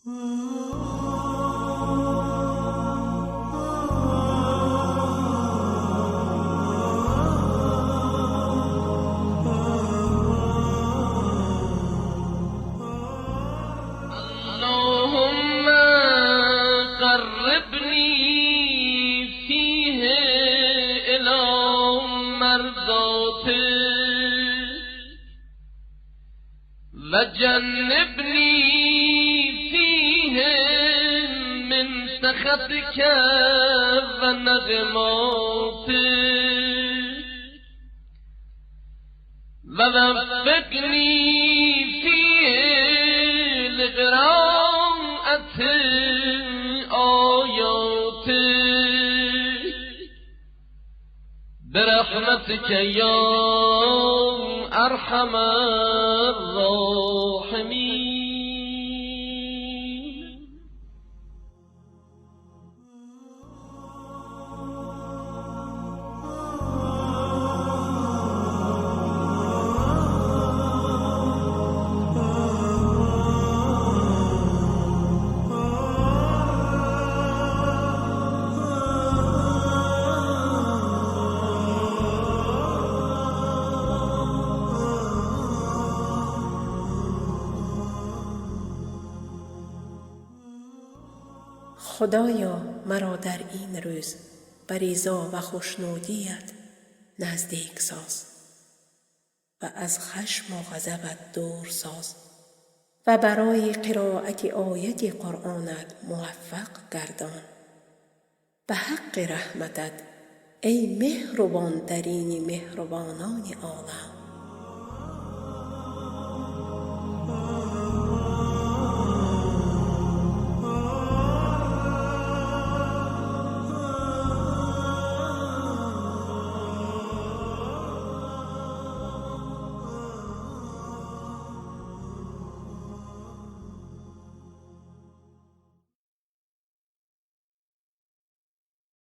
اللهم قربني فيه إلى مرضاتك وجنبني فيه من سخطك ونغماتك ووفقني فيه لقراءة آياتك برحمتك يا أرحم الراحمين. خدایا مرا در این روز به رضا و خوشنودیت نزدیک ساز و از خشم و غضبت دور ساز و برای قرائت آیت قرآنت موفق گردان. به حق رحمتت ای مهربان ترین مهربانان عالم.